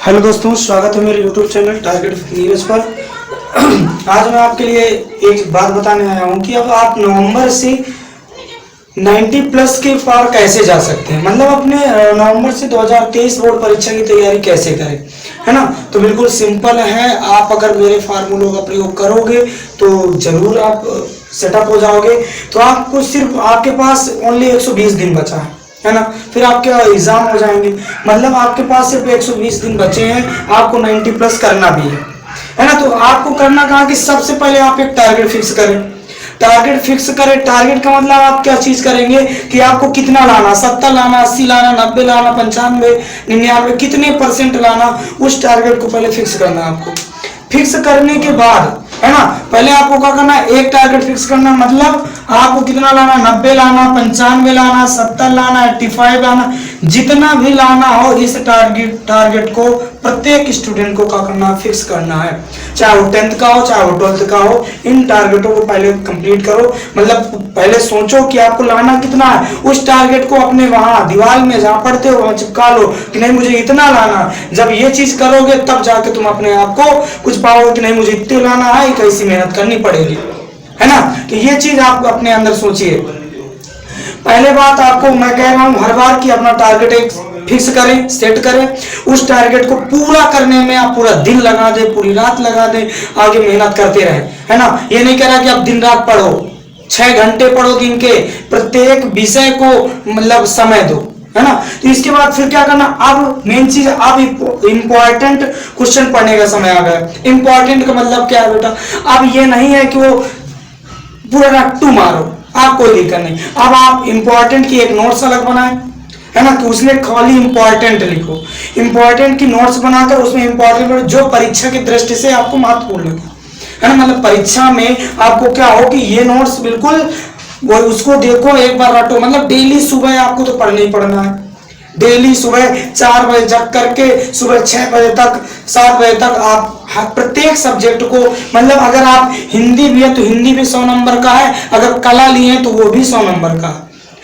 Hello दोस्तों, स्वागत है मेरे यूट्यूब चैनल टारगेट न्यूज पर। आज मैं आपके लिए एक बात बताने आया हूँ कि अब आप नवंबर से 90 प्लस के पार कैसे जा सकते हैं, मतलब अपने नवंबर से 2023 बोर्ड परीक्षा की तैयारी कैसे करें, है ना। तो बिल्कुल सिंपल है। आप अगर मेरे फार्मूलों का प्रयोग करोगे तो जरूर आप सेटअप हो जाओगे। तो आपको सिर्फ आपके पास ओनली 120 दिन बचा है ना, फिर आपके एग्जाम हो जाएंगे। मतलब आपके पास सिर्फ 120 दिन बचे हैं, आपको 90 प्लस करना भी है ना। तो आपको करना कहा कि सबसे पहले आप एक टारगेट फिक्स करें। टारगेट फिक्स करें, टारगेट का मतलब आप क्या चीज करेंगे कि आपको कितना लाना, 70 लाना, 80 लाना, 90 लाना, 95, 99, कितने परसेंट लाना, उस टारगेट को पहले फिक्स करना है आपको। फिक्स करने के बाद है ना, पहले आपको क्या करना है, एक टारगेट फिक्स करना, मतलब आपको कितना लाना, 90 लाना, 95 लाना, 70 लाना, 85 लाना, जितना भी लाना हो इस टारगेट को प्रत्येक स्टूडेंट को क्या करना है, फिक्स करना है। चाहे वो 10th का हो, चाहे वो 12th का हो, इन टारगेटों को पहले कंप्लीट करो। मतलब पहले सोचो कि आपको लाना कितना है, उस टारगेट को अपने वहां दीवार में जहां पढ़ते हो वहां चिपका लो कि नहीं मुझे इतना लाना। जब ये चीज करोगे तब जाके तुम अपने आप को कुछ पाओगे कि नहीं मुझे इतने लाना है, कैसी मेहनत करनी पड़ेगी, है ना। तो ये चीज आप अपने अंदर सोचिए। पहले बात आपको मैं कह रहा हूं हर बार कि अपना टारगेट एक फिक्स करें, सेट करें। उस टारगेट को पूरा करने में आप पूरा दिन लगा दे, पूरी रात लगा दे, आगे मेहनत करते रहे, है ना। ये नहीं कह रहा कि आप दिन रात पढ़ो, 6 घंटे पढ़ो दिन के, प्रत्येक विषय को मतलब समय दो, है ना। तो इसके बाद फिर क्या करना, अब मेन चीज, अब इंपॉर्टेंट क्वेश्चन पढ़ने का समय आ गया। इंपॉर्टेंट का मतलब क्या है बेटा, अब ये नहीं है कि वो पूरा रट्टू मारो, आप कोई दिक्कत नहीं। अब आप इंपॉर्टेंट की एक नोट्स अलग बनाए, है ना, कि उसमें खाली इंपॉर्टेंट लिखो। इंपॉर्टेंट की नोट्स बनाकर उसमें इंपॉर्टेंट जो परीक्षा की दृष्टि से आपको महत्वपूर्ण लगे, है ना। मतलब परीक्षा में आपको क्या हो कि ये नोट्स बिल्कुल वो उसको देखो, एक बार रटो। मतलब डेली सुबह आपको तो पढ़ना ही पढ़ना है। डेली सुबह 4 बजे जग करके सुबह 6 बजे तक, 7 बजे तक आप प्रत्येक सब्जेक्ट को, मतलब अगर आप हिंदी भी है तो हिंदी भी 100 नंबर का है, अगर कला लिए हैं तो वो भी 100 नंबर का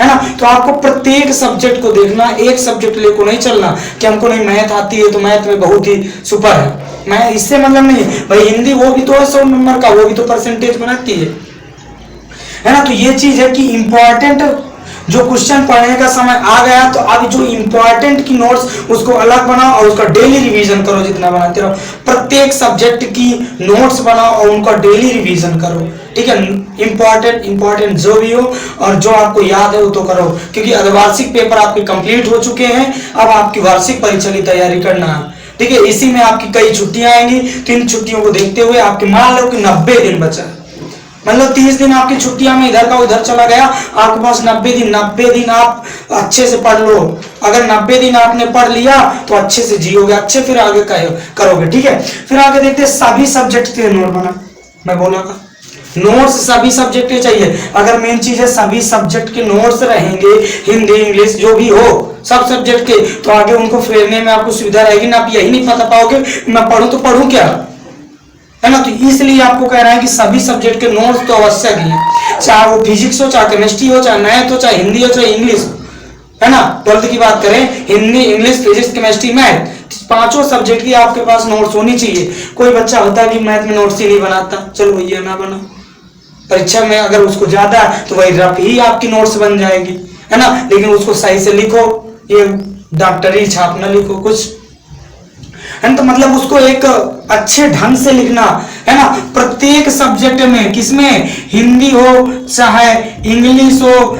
है ना। तो आपको प्रत्येक सब्जेक्ट को देखना, एक सब्जेक्ट लेको नहीं चलना कि हमको नहीं मैथ आती है तो मैथ में बहुत ही सुपर है। मैं इससे मतलब नहीं भाई, हिंदी वो भी तो है 100 नंबर का, वो भी तो परसेंटेज बनाती है ना। तो ये चीज है कि इंपॉर्टेंट जो क्वेश्चन पढ़ने का समय आ गया, तो अब जो इंपॉर्टेंट की नोट्स उसको अलग बनाओ और उसका डेली रिवीजन करो, जितना बनाते रहो। प्रत्येक सब्जेक्ट की नोट्स बनाओ और उनका डेली रिवीजन करो, ठीक है। इंपॉर्टेंट जो भी हो और जो आपको याद है वो तो करो, क्योंकि अर्धवार्षिक पेपर आपके कंप्लीट हो चुके हैं। अब आपकी वार्षिक परीक्षा की तैयारी करना है, ठीक है। इसी में आपकी कई छुट्टियां आएंगी, तो इन छुट्टियों को देखते हुए आपके मान लो कि 90 दिन बचा है, मतलब 30 दिन आपकी छुट्टियां में इधर का उधर चला गया, आपके पास 90 दिन आप अच्छे से पढ़ लो। अगर 90 दिन आपने पढ़ लिया तो अच्छे से जियोगे, अच्छे फिर आगे करोगे, ठीक है। फिर आगे देखते हैं सभी सब्जेक्ट के नोट बना, मैं बोला था नोट्स सभी सब्जेक्ट के चाहिए। अगर मेन चीज है सभी सब्जेक्ट के नोट्स रहेंगे, हिंदी इंग्लिश जो भी हो सब सब्जेक्ट के, तो आगे उनको फेरने में आपको सुविधा रहेगी ना। आप यही नहीं पता पाओगे मैं पढ़ूं तो पढ़ूं क्या, है ना। तो इसलिए आपको कह रहा है कि सभी सब्जेक्ट के नोट्स तो आवश्यक ही है, चाहे वो फिजिक्स हो, चाहे केमिस्ट्री हो, चाहे मैथ हो, चाहे हिंदी हो, चाहे इंग्लिश हो, है ना। 12th की बात करें, Hindi English physics chemistry math, पांचों सब्जेक्ट की आपके पास नोट्स होनी चाहिए। कोई बच्चा होता है कि मैथ में नोट्स ही नहीं बनाता, चलो भैया ना बना, परीक्षा में अगर उसको ज्यादा तो वही रफ ही आपकी नोट्स बन जाएगी, है ना। लेकिन उसको सही से लिखो, ये डॉक्टरी छाप ना लिखो कुछ, है ना। तो मतलब उसको एक अच्छे ढंग से लिखना, है ना। प्रत्येक सब्जेक्ट में, किसमें, हिंदी हो, चाहे इंग्लिश हो,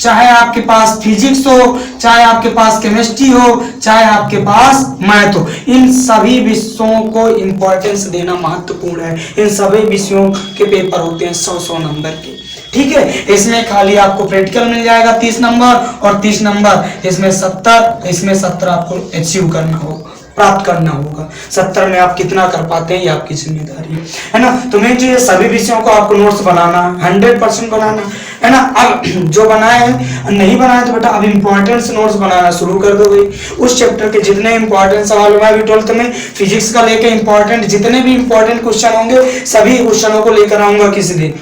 चाहे आपके पास फिजिक्स हो, चाहे आपके पास केमिस्ट्री हो, चाहे आपके पास मैथ हो, इन सभी विषयों को इंपॉर्टेंस देना महत्वपूर्ण है। इन सभी विषयों के पेपर होते हैं 100 नंबर के, ठीक है। इसमें खाली आपको प्रैक्टिकल मिल जाएगा 30 नंबर और 30 नंबर, इसमें 70 आपको अचीव करना होगा, प्राप्त करना होगा। 70 में आप कितना कर पाते हैं ये आपकी जिम्मेदारी है ना। तो मेन चीज सभी विषयों को आपको नोट्स बनाना, 100% बनाना, है ना। अब जो बनाए हैं, नहीं बनाए तो बेटा अब इंपॉर्टेंट नोट्स बनाना शुरू कर दो भाई। उस चैप्टर के जितने इंपॉर्टेंट सवाल, मैं भी 12th में फिजिक्स का लेके इंपॉर्टेंट जितने भी इंपॉर्टेंट क्वेश्चन होंगे सभी क्वेश्चनों को लेकर आऊंगा किसी दिन,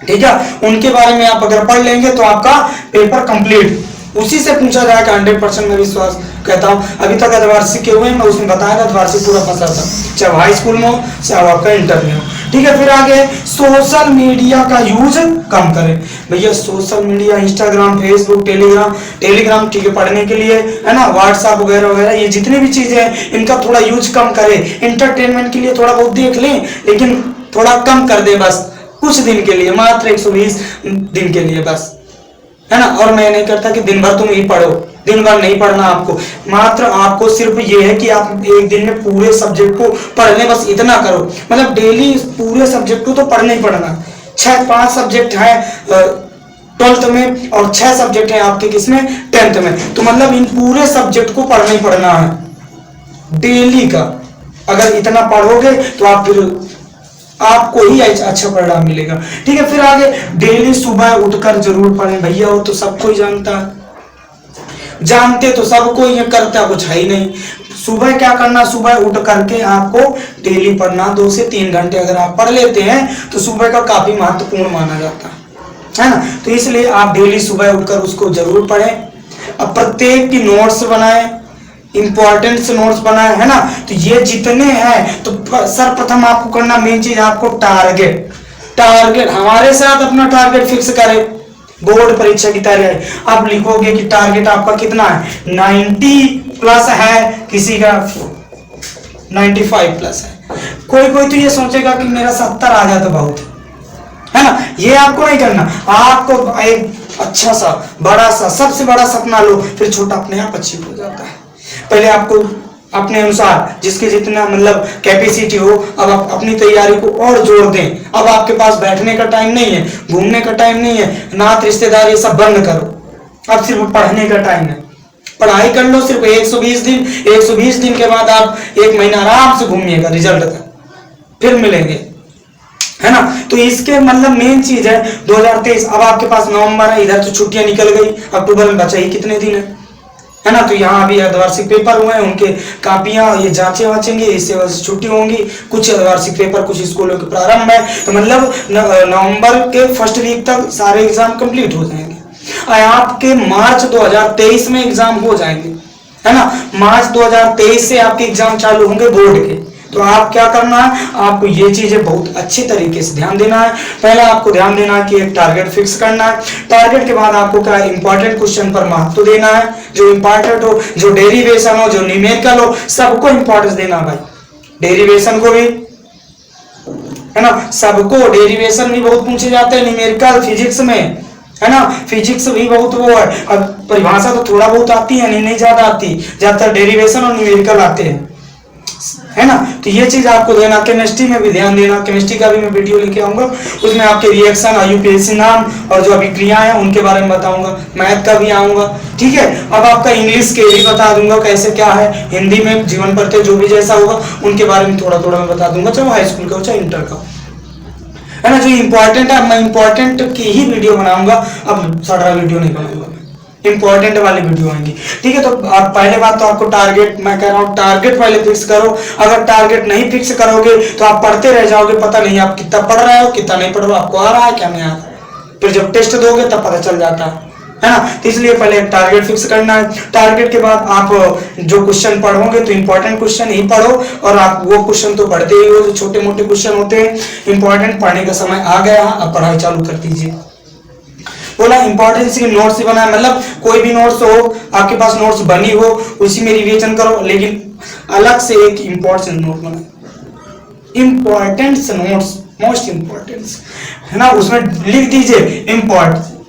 ठीक है। उनके बारे में आप अगर पढ़ लेंगे तो आपका पेपर कंप्लीट, उसी से पूछा जाएगा, 100% में विश्वास कहता हूँ। अभी तक अर्धवार्षिक के हुए मैं उसमें बताया था, अर्धवार्षिक पूरा फंसा था, चाहे हाई स्कूल में हो चाहे आपका इंटर में हो। ठीक है, फिर आगे सोशल मीडिया का यूज कम करें। भैया social media, Instagram, Facebook, Telegram ठीक है पढ़ने के लिए, है ना, व्हाट्सएप वगैरह वगैरह, ये जितने भी चीजें हैं इनका थोड़ा यूज कम करें। इंटरटेनमेंट के लिए थोड़ा बहुत देख लें, लेकिन थोड़ा कम कर दे, बस कुछ दिन के लिए, मात्र 120 दिन के लिए बस, है ना। और मैं नहीं करता कि दिन भर तुम ही पढ़ो, दिन भर नहीं पढ़ना आपको, मात्र आपको सिर्फ ये है कि आप एक दिन में पूरे सब्जेक्ट को पढ़ लें, बस इतना करो। मतलब डेली पूरे सब्जेक्ट को तो पढ़ना ही पढ़ना। 5 सब्जेक्ट है 12th में और 6 सब्जेक्ट है आपके किसमें 10th में, तो मतलब इन पूरे सब्जेक्ट को पढ़ना ही पढ़ना है डेली का। अगर इतना पढ़ोगे तो आप फिर आपको ही अच्छा परिणाम मिलेगा। ठीक है, फिर आगे डेली सुबह उठकर जरूर पढ़ें। भैया वो तो सबको ही जानता है, जानते तो सबको, ये करता कुछ है ही नहीं। सुबह क्या करना, सुबह उठ करके आपको डेली पढ़ना, 2 से 3 घंटे अगर आप पढ़ लेते हैं तो सुबह का काफी महत्वपूर्ण माना जाता है ना। तो इसलिए आप डेली सुबह उठकर उसको जरूर पढ़ें। अब प्रत्येक की नोट्स बनाएं, इंपॉर्टेंट नोट्स बनाए, है ना। तो ये जितने हैं तो सर्वप्रथम आपको करना मेन चीज आपको टारगेट हमारे साथ अपना टारगेट फिक्स करें। बोर्ड परीक्षा की तैयारी आप लिखोगे कि टारगेट आपका कितना है, 90 प्लस है, किसी का 95 प्लस है। कोई तो ये सोचेगा कि मेरा 70 आ जाए तो बहुत है ना। ये आपको नहीं करना, आपको एक अच्छा सा बड़ा सा सबसे बड़ा सपना लो, फिर छोटा अपने आप अचीव हो जाता है। पहले आपको अपने अनुसार जिसके जितना मतलब कैपेसिटी हो, अब आप अपनी तैयारी को और जोड़ दें। अब आपके पास बैठने का टाइम नहीं है, घूमने का टाइम नहीं है, नात रिश्तेदार ये सब बंद करो, अब सिर्फ पढ़ने का टाइम है। पढ़ाई कर लो सिर्फ 120 दिन, 120 दिन के बाद आप 1 महीना आराम से घूमिएगा, रिजल्ट तक फिर मिलेंगे, है ना। तो इसके मतलब मेन चीज है 2023। अब आपके पास नवंबर है, इधर तो छुट्टियां निकल गई, अक्टूबर में बचा ही कितने दिन है ना। तो यहाँ अभी अर्धवार्षिक पेपर हुए हैं, उनके कापियां ये जांचे वाचेंगे, इससे छुट्टी होंगी। कुछ अर्धवार्षिक पेपर कुछ स्कूलों के प्रारंभ है, तो मतलब नवंबर के फर्स्ट वीक तक सारे एग्जाम कंप्लीट हो जाएंगे। आपके मार्च 2023 में एग्जाम हो जाएंगे, है ना। मार्च 2023 से आपके एग्जाम चालू होंगे बोर्ड के। तो आप क्या करना है, आपको ये चीजें बहुत अच्छी तरीके से ध्यान देना है। पहला आपको ध्यान देना है कि एक टारगेट फिक्स करना है। टारगेट के बाद आपको क्या इंपॉर्टेंट क्वेश्चन पर महत्व देना है, जो इंपॉर्टेंट हो, जो डेरिवेशन हो, जो न्यूमेरिकल हो, सबको इंपॉर्टेंस देना भाई। डेरिवेशन को भी, है ना, सबको। डेरिवेशन भी बहुत पूछे जाते हैं न्यूमेरिकल फिजिक्स में, है ना। फिजिक्स भी बहुत वो है, अब परिभाषा तो थोड़ा बहुत आती है, नहीं ज्यादा आती, ज्यादातर डेरिवेशन और न्यूमेरिकल आते हैं, है ना। तो ये चीज आपको देना। केमिस्ट्री में भी ध्यान देना, केमिस्ट्री का भी मैं वीडियो लेके आऊंगा, उसमें आपके रिएक्शन, आईयूपीएसी नाम और जो अभिक्रिया है उनके बारे में बताऊंगा। मैथ का भी आऊंगा, ठीक है। अब आपका इंग्लिश के भी बता दूंगा कैसे क्या है, हिंदी में जीवन प्रत्यय जो भी जैसा होगा उनके बारे में थोड़ा थोड़ा मैं बता दूंगा, चाहे हाई स्कूल का हो चाहे इंटर का, है ना। जो इंपॉर्टेंट है मैं इंपॉर्टेंट की ही वीडियो बनाऊंगा, अब सारा वीडियो नहीं बनाऊंगा, इंपॉर्टेंट वाली वीडियो आएंगी, ठीक है। तो आप पहले बात तो आपको टारगेट, मैं कह रहा हूँ टारगेट पहले फिक्स करो। अगर टारगेट नहीं फिक्स करोगे तो आप पढ़ते रह जाओगे, पता नहीं आप कितना पढ़ रहे हो कितना नहीं पढ़ रहे हो, आपको आ रहा है क्या नहीं आ रहा, फिर जब टेस्ट दोगे तब पता चल जाता है ना। तो इसलिए पहले एक टारगेट फिक्स करना है। टारगेट के बाद आप जो क्वेश्चन पढ़ोगे तो इंपॉर्टेंट क्वेश्चन ही पढ़ो, और आप वो क्वेश्चन तो पढ़ते ही हो जो छोटे मोटे क्वेश्चन होते हैं। इंपॉर्टेंट पढ़ने का समय आ गया, अब पढ़ाई चालू कर दीजिए। बोला इंपॉर्टेंस की नोट्स ही बनाए, मतलब कोई भी नोट्स हो आपके पास, नोट्स बनी हो उसी में रिवीजन करो, लेकिन अलग से एक इंपॉर्टेंट नोट बनाए। इंपॉर्टेंट नोट्स, मोस्ट इंपॉर्टेंट, है ना, उसमें लिख दीजिए इंपॉर्टेंट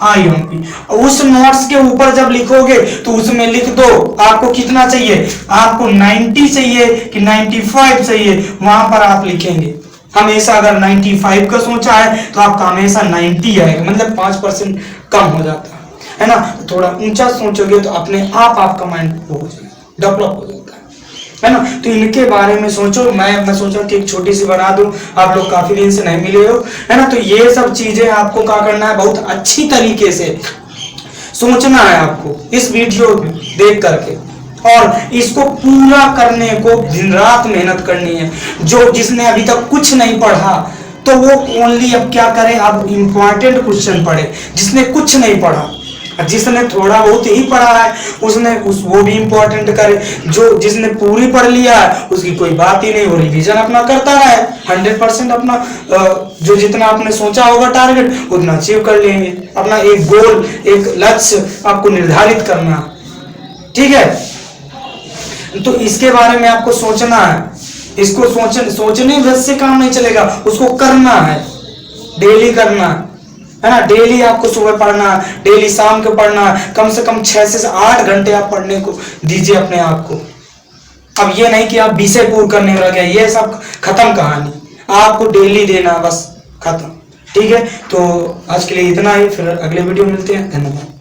IMP। उस नोट्स के ऊपर जब लिखोगे तो उसमें लिख दो आपको कितना चाहिए, आपको 90 चाहिए कि 95 चाहिए, वहां पर आप लिखेंगे। हमेशा अगर 95 का सोचा है तो आपका हमेशा 90 आएगा, मतलब 5% कम हो जाता है ना। थोड़ा ऊंचा सोचोगे तो अपने आप आपका माइंड हो जाएगा, डेवलप हो जाता है ना। तो इनके बारे में सोचो। मैं सोचा कि एक छोटी सी बना दूं, आप लोग काफी दिन से नहीं मिले हो, है ना। तो ये सब चीजें आपको क्या करना है, बहुत अच्छी तरीके से सोचना है आपको इस वीडियो देख करके, और इसको पूरा करने को दिन रात मेहनत करनी है। जो जिसने अभी तक कुछ नहीं पढ़ा तो वो ओनली अब क्या करे, अब इंपॉर्टेंट क्वेश्चन पढ़े। जिसने कुछ नहीं पढ़ा जिसने थोड़ा बहुत ही पढ़ा है उसने वो भी इम्पोर्टेंट करे, जो जिसने पूरी पढ़ लिया है उसकी कोई बात ही नहीं, वो रिवीजन अपना करता रहे, 100% अपना जो जितना आपने सोचा होगा टारगेट उतना अचीव कर लेंगे। अपना एक गोल, एक लक्ष्य आपको निर्धारित करना, ठीक है। तो इसके बारे में आपको सोचना है, इसको सोचने बस से काम नहीं चलेगा, उसको करना है, डेली करना है ना। डेली आपको सुबह पढ़ना, डेली शाम को पढ़ना, कम से कम 6 से 8 घंटे आप पढ़ने को दीजिए अपने आप को। अब ये नहीं कि आप विषय पूर्ण करने में लगे, ये सब खत्म कहानी, आपको डेली देना, बस खत्म, ठीक है। तो आज के लिए इतना ही, फिर अगले वीडियो मिलते हैं, धन्यवाद।